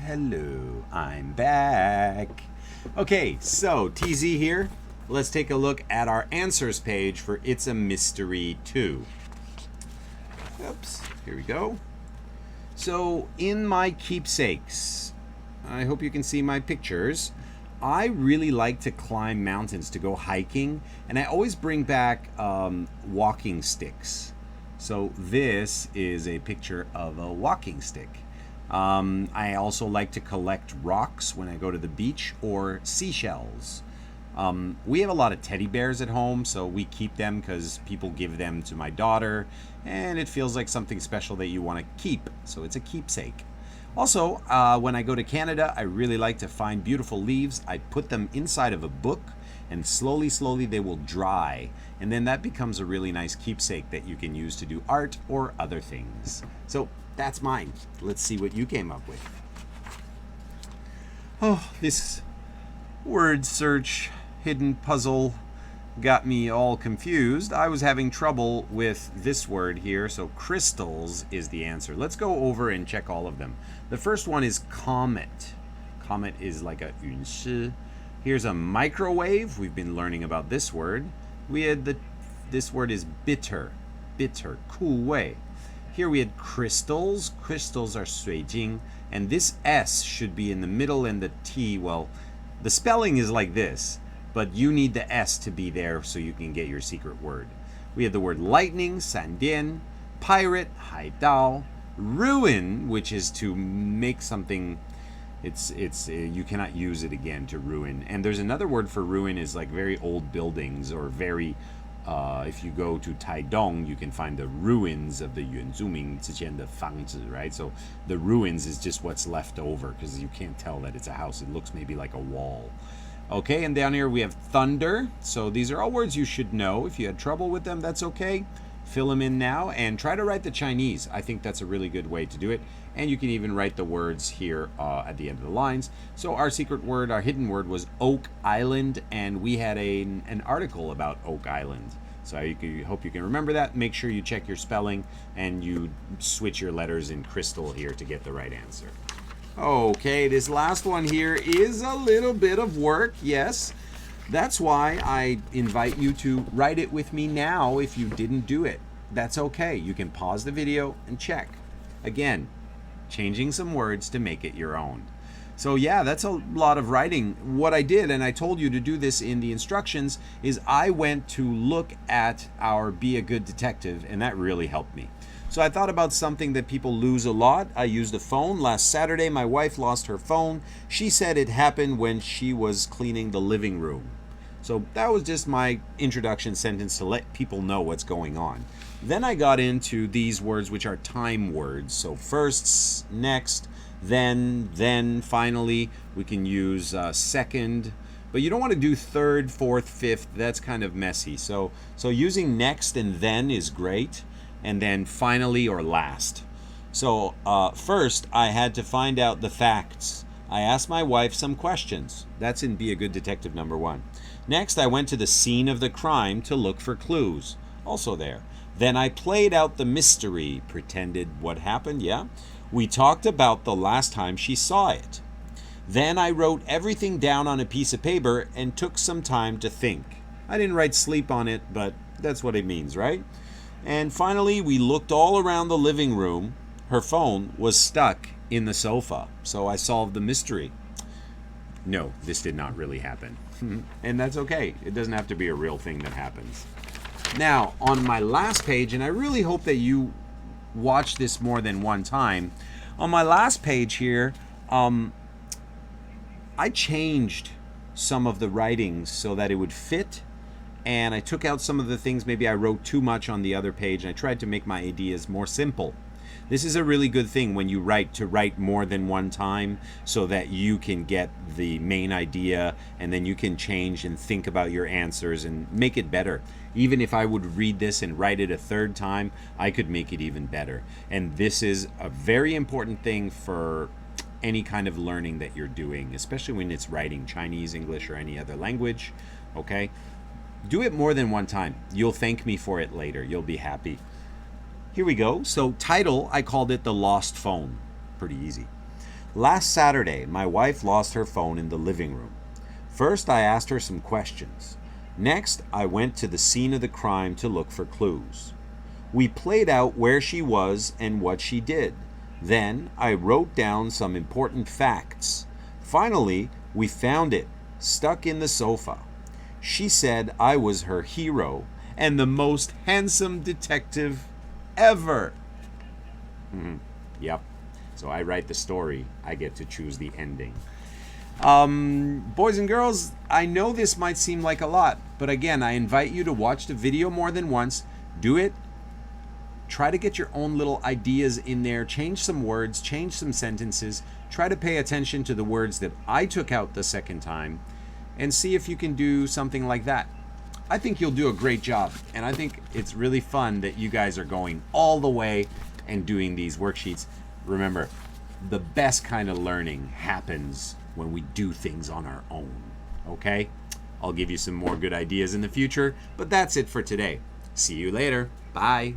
Hello, I'm back. Okay, so TZ here. Let's take a look at our answers page for It's a Mystery 2. Oops, here we go. So in my keepsakes, I hope you can see my pictures. I really like to climb mountains, to go hiking, and I always bring back walking sticks. So this is a picture of a walking stick. I also like to collect rocks when I go to the beach, or seashells. We have a lot of teddy bears at home, so we keep them because people give them to my daughter, and it feels like something special that you want to keep, so it's a keepsake. Also, when I go to Canada, I really like to find beautiful leaves. I put them inside of a book, and slowly they will dry, and then that becomes a really nice keepsake that you can use to do art or other things. So that's mine. Let's see what you came up with. Oh, this word search hidden puzzle got me all confused. I was having trouble with this word here, so crystals is the answer. Let's go over and check all of them. The first one is comet. Comet is like a 陨石. Here's a microwave. We've been learning about this word. This word is bitter. Bitter, 苦味. Here we had crystals. Crystals are 水晶. And this S should be in the middle, and the T, well, the spelling is like this, but you need the S to be there so you can get your secret word. We have the word lightning, 闪电, pirate, 海盗, ruin, which is to make something, you cannot use it again, to ruin. And there's another word for ruin, is like very old buildings, or very, if you go to Taidong, you can find the ruins of the 原住民之间的房子, right? So the ruins is just what's left over, because you can't tell that it's a house. It looks maybe like a wall. Okay, and down here we have thunder. So these are all words you should know. If you had trouble with them, that's okay. Fill them in now and try to write the Chinese. I think that's a really good way to do it. And you can even write the words here at the end of the lines. So our secret word, our hidden word, was Oak Island, and we had an article about Oak Island. So I hope you can remember that. Make sure you check your spelling and you switch your letters in crystal here to get the right answer. Okay, this last one here is a little bit of work, yes. That's why I invite you to write it with me now if you didn't do it. That's okay. You can pause the video and check. Again, changing some words to make it your own. So yeah, that's a lot of writing. What I did, and I told you to do this in the instructions, is I went to look at our Be a Good Detective, and that really helped me. So I thought about something that people lose a lot. I used a phone. Last Saturday, my wife lost her phone. She said it happened when she was cleaning the living room. So that was just my introduction sentence to let people know what's going on. Then I got into these words, which are time words. So first, next, then, finally. We can use second. But you don't want to do third, fourth, fifth. That's kind of messy. So using next and then is great. And then finally or last. So first, I had to find out the facts. I asked my wife some questions. That's in Be a Good Detective number 1. Next, I went to the scene of the crime to look for clues. Also there. Then I played out the mystery, pretended what happened, yeah? We talked about the last time she saw it. Then I wrote everything down on a piece of paper and took some time to think. I didn't write sleep on it, but that's what it means, right? And finally, we looked all around the living room. Her phone was stuck in the sofa, so I solved the mystery. No, this did not really happen. And that's okay. It doesn't have to be a real thing that happens. Now, on my last page, and I really hope that you watch this more than one time, on my last page here, I changed some of the writings so that it would fit. And I took out some of the things maybe I wrote too much on the other page, and I tried to make my ideas more simple. This is a really good thing when you write, to write more than one time so that you can get the main idea, and then you can change and think about your answers and make it better. Even if I would read this and write it a third time, I could make it even better. And this is a very important thing for any kind of learning that you're doing, especially when it's writing Chinese, English, or any other language, okay? Do it more than one time. You'll thank me for it later. You'll be happy. Here we go. So title, I called it The Lost Phone. Pretty easy. Last Saturday, my wife lost her phone in the living room. First, I asked her some questions. Next, I went to the scene of the crime to look for clues. We played out where she was and what she did. Then, I wrote down some important facts. Finally, we found it, stuck in the sofa. She said I was her hero and the most handsome detective ever. Yep. So I write the story. I get to choose the ending. Boys and girls, I know this might seem like a lot, but again, I invite you to watch the video more than once. Do it. Try to get your own little ideas in there. Change some words, change some sentences. Try to pay attention to the words that I took out the second time and see if you can do something like that. I think you'll do a great job, and I think it's really fun that you guys are going all the way and doing these worksheets. Remember, the best kind of learning happens when we do things on our own, okay? I'll give you some more good ideas in the future, but that's it for today. See you later. Bye.